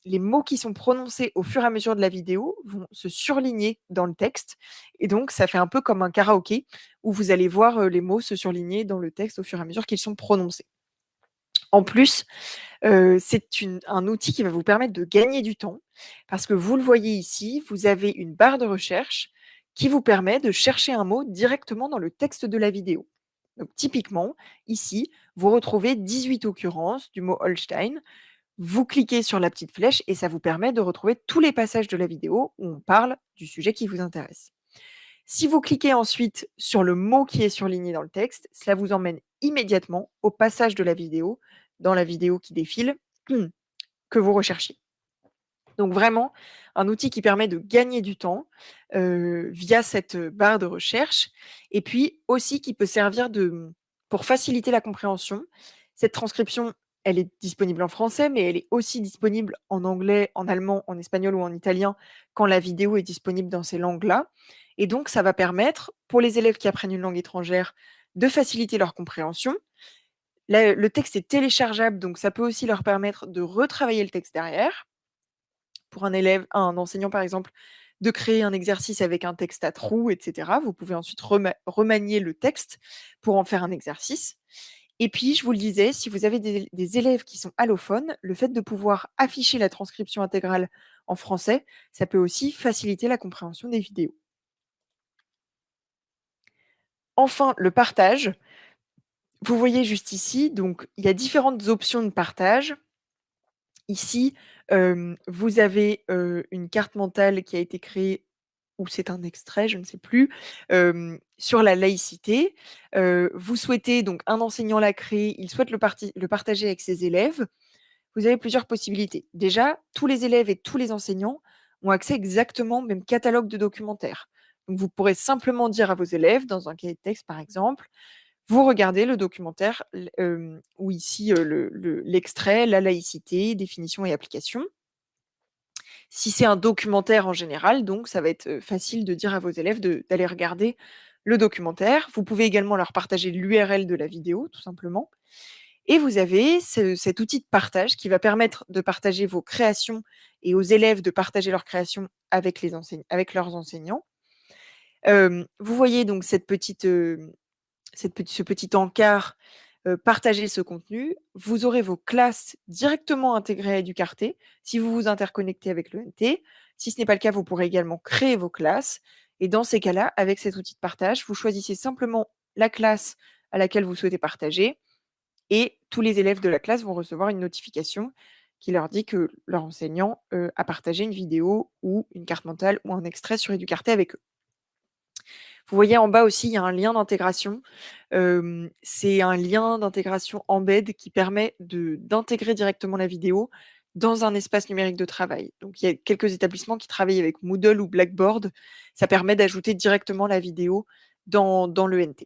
les mots qui sont prononcés au fur et à mesure de la vidéo vont se surligner dans le texte. Et donc, ça fait un peu comme un karaoké où vous allez voir les mots se surligner dans le texte au fur et à mesure qu'ils sont prononcés. En plus, c'est un outil qui va vous permettre de gagner du temps parce que vous le voyez ici, vous avez une barre de recherche qui vous permet de chercher un mot directement dans le texte de la vidéo. Donc typiquement, ici, vous retrouvez 18 occurrences du mot Holstein. Vous cliquez sur la petite flèche et ça vous permet de retrouver tous les passages de la vidéo où on parle du sujet qui vous intéresse. Si vous cliquez ensuite sur le mot qui est surligné dans le texte, cela vous emmène immédiatement au passage de la vidéo, dans la vidéo qui défile, que vous recherchiez. Donc vraiment, un outil qui permet de gagner du temps via cette barre de recherche, et puis aussi qui peut servir pour faciliter la compréhension. Cette transcription, elle est disponible en français, mais elle est aussi disponible en anglais, en allemand, en espagnol ou en italien quand la vidéo est disponible dans ces langues-là. Et donc, ça va permettre, pour les élèves qui apprennent une langue étrangère, de faciliter leur compréhension. Là, le texte est téléchargeable, donc ça peut aussi leur permettre de retravailler le texte derrière. Pour un enseignant par exemple, de créer un exercice avec un texte à trous, etc. Vous pouvez ensuite remanier le texte pour en faire un exercice. Et puis, je vous le disais, si vous avez des élèves qui sont allophones, le fait de pouvoir afficher la transcription intégrale en français, ça peut aussi faciliter la compréhension des vidéos. Enfin, le partage. Vous voyez juste ici, donc il y a différentes options de partage. Ici, vous avez une carte mentale qui a été créée, ou c'est un extrait, je ne sais plus, sur la laïcité. Vous souhaitez, donc un enseignant l'a créé, il souhaite le partager avec ses élèves. Vous avez plusieurs possibilités. Déjà, tous les élèves et tous les enseignants ont accès exactement au même catalogue de documentaires. Donc vous pourrez simplement dire à vos élèves, dans un cahier de texte par exemple, vous regardez le documentaire ou ici l'extrait, la laïcité, définition et application. Si c'est un documentaire en général, donc ça va être facile de dire à vos élèves d'aller regarder le documentaire. Vous pouvez également leur partager l'URL de la vidéo, tout simplement. Et vous avez cet outil de partage qui va permettre de partager vos créations et aux élèves de partager leurs créations avec leurs enseignants. Vous voyez donc ce petit encart, partager ce contenu. Vous aurez vos classes directement intégrées à Educarté si vous vous interconnectez avec l'ENT. Si ce n'est pas le cas, vous pourrez également créer vos classes. Et dans ces cas-là, avec cet outil de partage, vous choisissez simplement la classe à laquelle vous souhaitez partager et tous les élèves de la classe vont recevoir une notification qui leur dit que leur enseignant a partagé une vidéo ou une carte mentale ou un extrait sur Educarté avec eux. Vous voyez en bas aussi, il y a un lien d'intégration. C'est un lien d'intégration embed qui permet d'intégrer directement la vidéo dans un espace numérique de travail. Donc, il y a quelques établissements qui travaillent avec Moodle ou Blackboard. Ça permet d'ajouter directement la vidéo dans l'ENT.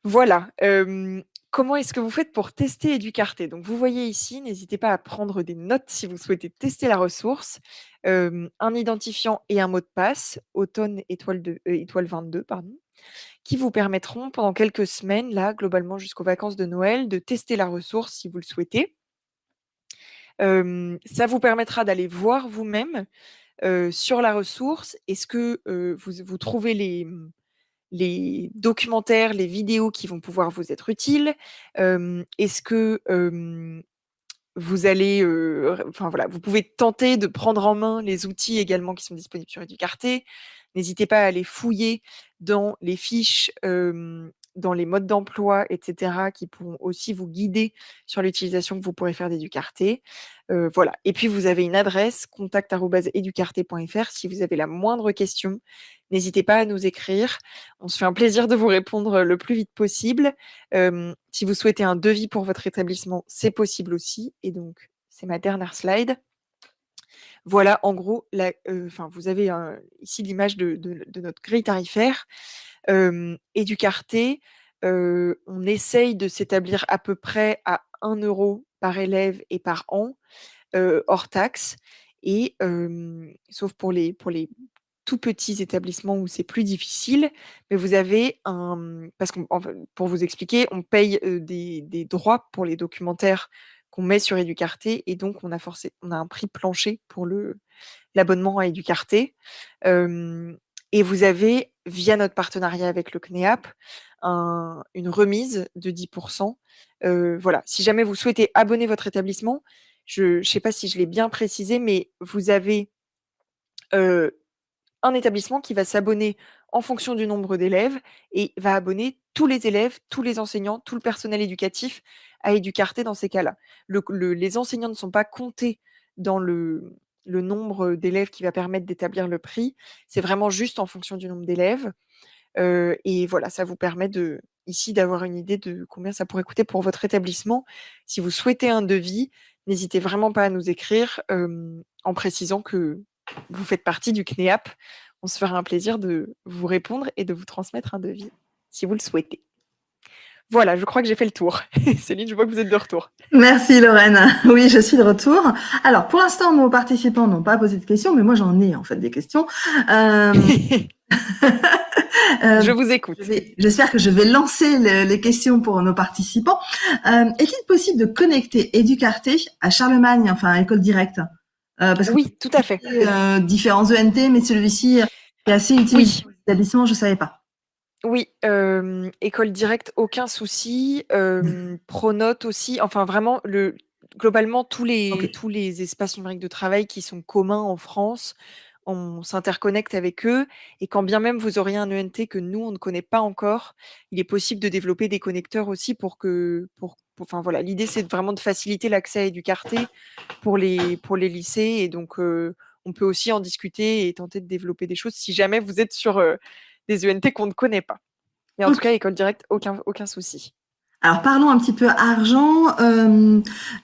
Voilà. Comment est-ce que vous faites pour tester Educarté? Donc, vous voyez ici, n'hésitez pas à prendre des notes si vous souhaitez tester la ressource. Un identifiant et un mot de passe, automne étoile 22, pardon, qui vous permettront pendant quelques semaines, là, globalement jusqu'aux vacances de Noël, de tester la ressource si vous le souhaitez. Ça vous permettra d'aller voir vous-même sur la ressource. Est-ce que vous trouvez les documentaires, les vidéos qui vont pouvoir vous être utiles? Est-ce que vous allez, enfin voilà, vous pouvez tenter de prendre en main les outils également qui sont disponibles sur Educarté. N'hésitez pas à aller fouiller dans les fiches, dans les modes d'emploi, etc., qui pourront aussi vous guider sur l'utilisation que vous pourrez faire d'Educarté. Voilà. Et puis vous avez une adresse contact@educarté.fr si vous avez la moindre question. N'hésitez pas à nous écrire. On se fait un plaisir de vous répondre le plus vite possible. Si vous souhaitez un devis pour votre établissement, c'est possible aussi. Et donc, c'est ma dernière slide. Voilà, en gros, vous avez ici l'image de notre grille tarifaire. Educarté, on essaye de s'établir à peu près à 1 € par élève et par an, hors taxe. Et sauf pour les tout petits établissements où c'est plus difficile, mais vous avez parce pour vous expliquer, on paye des droits pour les documentaires qu'on met sur Educarté et donc on a un prix plancher pour l'abonnement à Educarté. Et vous avez, via notre partenariat avec le CNEAP, une remise de 10%. Voilà, si jamais vous souhaitez abonner votre établissement, je ne sais pas si je l'ai bien précisé, mais vous avez un établissement qui va s'abonner en fonction du nombre d'élèves et va abonner tous les élèves, tous les enseignants, tout le personnel éducatif à Educarté dans ces cas-là. Les enseignants ne sont pas comptés dans le nombre d'élèves qui va permettre d'établir le prix. C'est vraiment juste en fonction du nombre d'élèves. Et voilà, ça vous permet ici d'avoir une idée de combien ça pourrait coûter pour votre établissement. Si vous souhaitez un devis, n'hésitez vraiment pas à nous écrire en précisant que vous faites partie du CNEAP. On se fera un plaisir de vous répondre et de vous transmettre un devis si vous le souhaitez. Voilà, je crois que j'ai fait le tour. Céline, je vois que vous êtes de retour. Merci Lorraine. Oui, je suis de retour. Alors, pour l'instant, nos participants n'ont pas posé de questions, mais moi j'en ai en fait des questions. Euh, Je euh, vous écoute. J'espère que je vais lancer les questions pour nos participants. Est-il possible de connecter Educarté à Charlemagne, enfin à École Directe parce que Oui, tout à fait. différents ENT, mais celui-ci est assez utile Oui. pour l'établissement, je ne savais pas. Oui, école directe, aucun souci. Pronote aussi. Enfin, vraiment, globalement, tous Ok. les espaces numériques de travail qui sont communs en France, on s'interconnecte avec eux. Et quand bien même vous auriez un ENT que nous, on ne connaît pas encore, il est possible de développer des connecteurs aussi enfin voilà, l'idée, c'est vraiment de faciliter l'accès à Educarté pour les lycées. Et donc, on peut aussi en discuter et tenter de développer des choses si jamais vous êtes sur des ENT qu'on ne connaît pas. Mais en tout Ok. cas, école directe, aucun souci. Alors parlons un petit peu argent.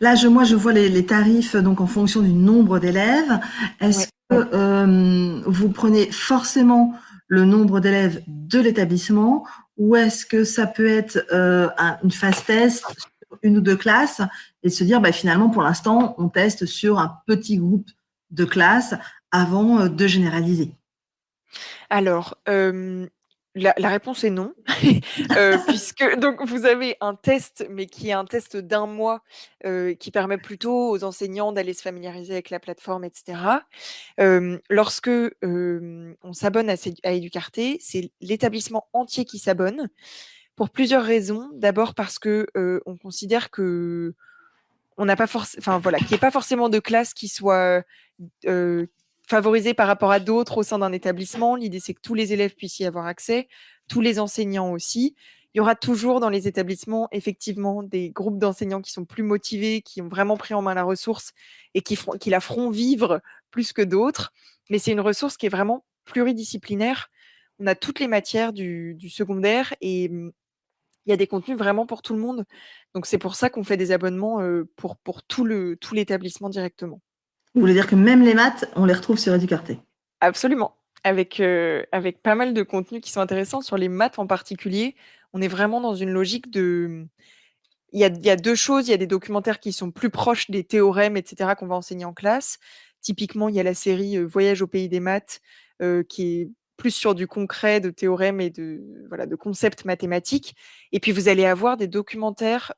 Là, moi, je vois les tarifs donc en fonction du nombre d'élèves. Est-ce Ouais. que vous prenez forcément le nombre d'élèves de l'établissement ou est-ce que ça peut être une phase test sur une ou deux classes et se dire finalement pour l'instant on teste sur un petit groupe de classes avant de généraliser? Alors, la réponse est non, puisque donc vous avez un test, mais qui est un test d'un mois, qui permet plutôt aux enseignants d'aller se familiariser avec la plateforme, et cetera. Lorsque, on s'abonne à Educarté, c'est l'établissement entier qui s'abonne pour plusieurs raisons. D'abord parce que, on considère que on n'a pas enfin voilà, qu'il y ait pas forcément de classe qui soit favorisée par rapport à d'autres au sein d'un établissement. L'idée, c'est que tous les élèves puissent y avoir accès, tous les enseignants aussi. Il y aura toujours dans les établissements, effectivement, des groupes d'enseignants qui sont plus motivés, qui ont vraiment pris en main la ressource et qui la feront vivre plus que d'autres. Mais c'est une ressource qui est vraiment pluridisciplinaire. On a toutes les matières du secondaire et il y a des contenus vraiment pour tout le monde. Donc c'est pour ça qu'on fait des abonnements pour tout l'établissement directement. Vous voulez dire que même les maths, on les retrouve sur Educarté? Absolument. Avec pas mal de contenus qui sont intéressants sur les maths en particulier. On est vraiment dans une logique de. Il y a deux choses. Il y a des documentaires qui sont plus proches des théorèmes, etc., qu'on va enseigner en classe. Typiquement, il y a la série Voyage au pays des maths, qui est plus sur du concret, de théorèmes et de concepts mathématiques. Et puis, vous allez avoir des documentaires,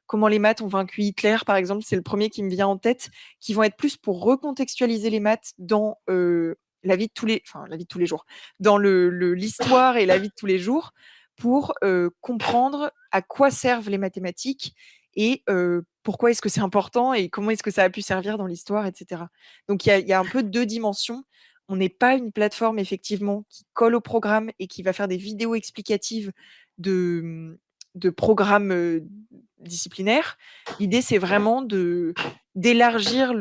comment les maths ont vaincu Hitler, par exemple, c'est le premier qui me vient en tête, qui vont être plus pour recontextualiser les maths dans la vie de la vie de tous les jours, dans l'histoire et la vie de tous les jours, pour comprendre à quoi servent les mathématiques et pourquoi est-ce que c'est important et comment est-ce que ça a pu servir dans l'histoire, etc. Donc il y a un peu deux dimensions. On n'est pas une plateforme effectivement qui colle au programme et qui va faire des vidéos explicatives de programmes disciplinaires. L'idée, c'est vraiment d'élargir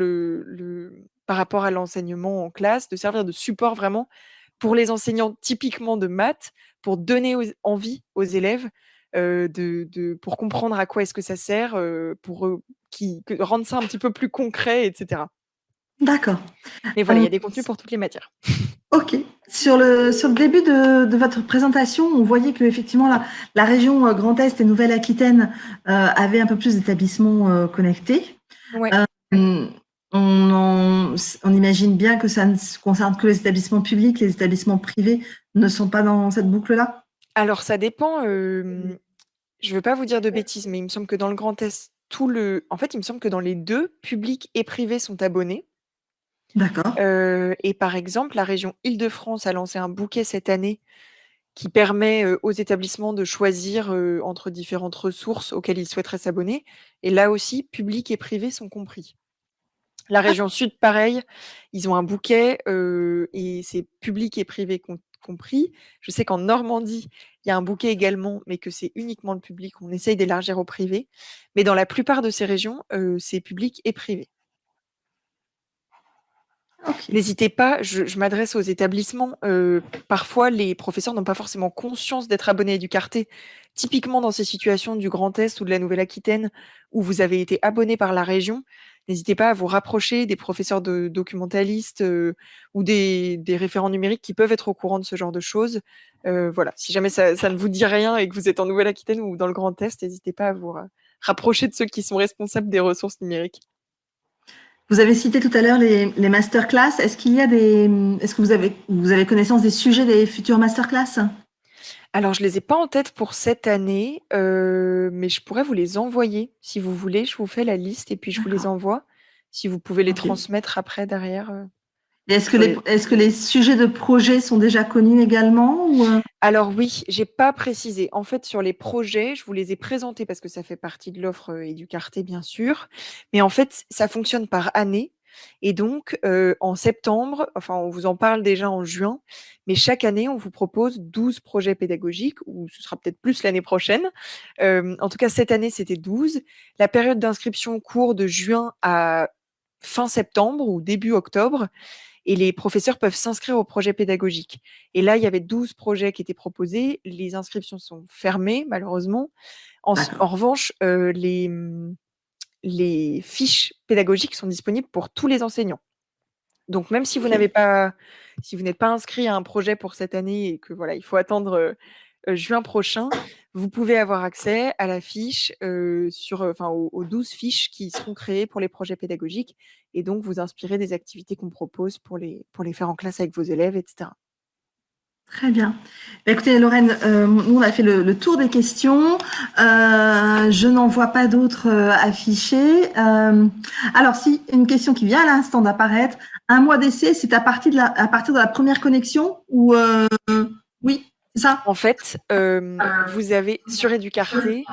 par rapport à l'enseignement en classe, de servir de support vraiment pour les enseignants typiquement de maths, pour donner envie aux élèves pour comprendre à quoi est-ce que ça sert, pour rendre ça un petit peu plus concret, etc. D'accord. Mais voilà, il y a des contenus pour toutes les matières. Ok. Sur le début de votre présentation, on voyait que effectivement la région Grand Est et Nouvelle-Aquitaine avait un peu plus d'établissements connectés. Ouais. Euh, on imagine bien que ça ne concerne que les établissements publics, les établissements privés ne sont pas dans cette boucle-là? Alors ça dépend. Je ne veux pas vous dire de bêtises, mais il me semble que dans le Grand Est, en fait, il me semble que dans les deux, publics et privés sont abonnés. D'accord. Et par exemple, la région Île-de-France a lancé un bouquet cette année qui permet aux établissements de choisir entre différentes ressources auxquelles ils souhaiteraient s'abonner. Et là aussi, public et privé sont compris. La région Sud, pareil, ils ont un bouquet et c'est public et privé compris. Je sais qu'en Normandie, il y a un bouquet également, mais que c'est uniquement le public. On essaye d'élargir au privé. Mais dans la plupart de ces régions, c'est public et privé. Ok. N'hésitez pas, je m'adresse aux établissements. Parfois, les professeurs n'ont pas forcément conscience d'être abonnés à Educarté. Typiquement dans ces situations du Grand Est ou de la Nouvelle-Aquitaine, où vous avez été abonné par la région, n'hésitez pas à vous rapprocher des professeurs de documentalistes ou des référents numériques qui peuvent être au courant de ce genre de choses. Voilà, si jamais ça ne vous dit rien et que vous êtes en Nouvelle-Aquitaine ou dans le Grand Est, n'hésitez pas à vous rapprocher de ceux qui sont responsables des ressources numériques. Vous avez cité tout à l'heure les masterclass. Est-ce que vous avez connaissance des sujets des futures masterclass? Alors, je les ai pas en tête pour cette année, mais je pourrais vous les envoyer si vous voulez. Je vous fais la liste et puis je vous les D'accord. envoie. Si vous pouvez les Ok. transmettre après derrière. Et Sur les... est-ce que les sujets de projet sont déjà connus également ou... Alors oui, j'ai pas précisé. En fait, sur les projets, je vous les ai présentés parce que ça fait partie de l'offre Educarté, bien sûr. Mais en fait, ça fonctionne par année. Et donc, en septembre, enfin, on vous en parle déjà en juin, mais chaque année, on vous propose 12 projets pédagogiques, ou ce sera peut-être plus l'année prochaine. En tout cas, cette année, c'était 12. La période d'inscription court de juin à fin septembre ou début octobre. Et les professeurs peuvent s'inscrire au projet pédagogique. Et là, il y avait 12 projets qui étaient proposés. Les inscriptions sont fermées, malheureusement. En revanche, les fiches pédagogiques sont disponibles pour tous les enseignants. Donc, même si vous n'êtes pas inscrit à un projet pour cette année et que voilà, il faut attendre juin prochain, vous pouvez avoir accès à la fiche aux 12 fiches qui seront créées pour les projets pédagogiques et donc vous inspirer des activités qu'on propose pour les faire en classe avec vos élèves, etc. Très bien. Écoutez, Lorraine, nous, on a fait le tour des questions. Je n'en vois pas d'autres affichées. Alors, si, une question qui vient à l'instant d'apparaître. Un mois d'essai, c'est à partir de la première connexion ou oui, c'est ça? En fait, vous avez sur Educarté,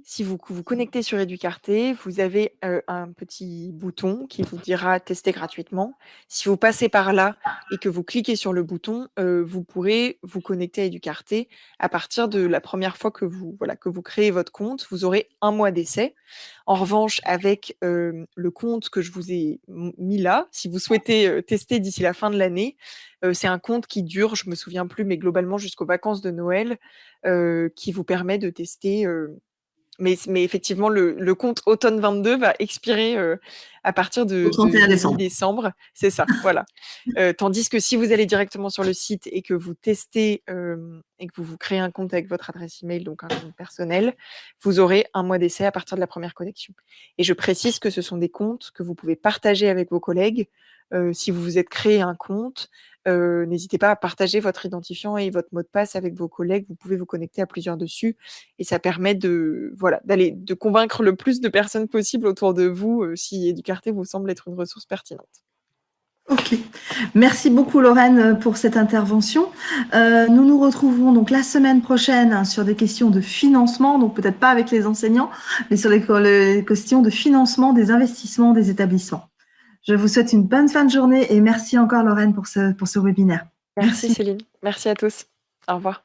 si vous vous connectez sur Educarté, vous avez un petit bouton qui vous dira tester gratuitement. Si vous passez par là et que vous cliquez sur le bouton, vous pourrez vous connecter à Educarté. À partir de la première fois que vous créez votre compte, vous aurez un mois d'essai. En revanche, avec le compte que je vous ai mis là, si vous souhaitez tester d'ici la fin de l'année, c'est un compte qui dure, je me souviens plus, mais globalement jusqu'aux vacances de Noël, qui vous permet de tester. Mais effectivement, le compte automne 22 va expirer à partir Au 31 de décembre. mi-décembre. C'est ça, voilà. Tandis que si vous allez directement sur le site et que vous testez et que vous créez un compte avec votre adresse email, donc un compte personnel, vous aurez un mois d'essai à partir de la première connexion. Et je précise que ce sont des comptes que vous pouvez partager avec vos collègues. Si vous vous êtes créé un compte, n'hésitez pas à partager votre identifiant et votre mot de passe avec vos collègues. Vous pouvez vous connecter à plusieurs dessus et ça permet de convaincre le plus de personnes possible autour de vous si Educarté vous semble être une ressource pertinente. Ok. Merci beaucoup Lorraine pour cette intervention. Nous nous retrouvons donc la semaine prochaine sur des questions de financement, donc peut-être pas avec les enseignants, mais sur les questions de financement des investissements des établissements. Je vous souhaite une bonne fin de journée et merci encore Lorraine pour ce webinaire. Merci Céline. Merci à tous. Au revoir.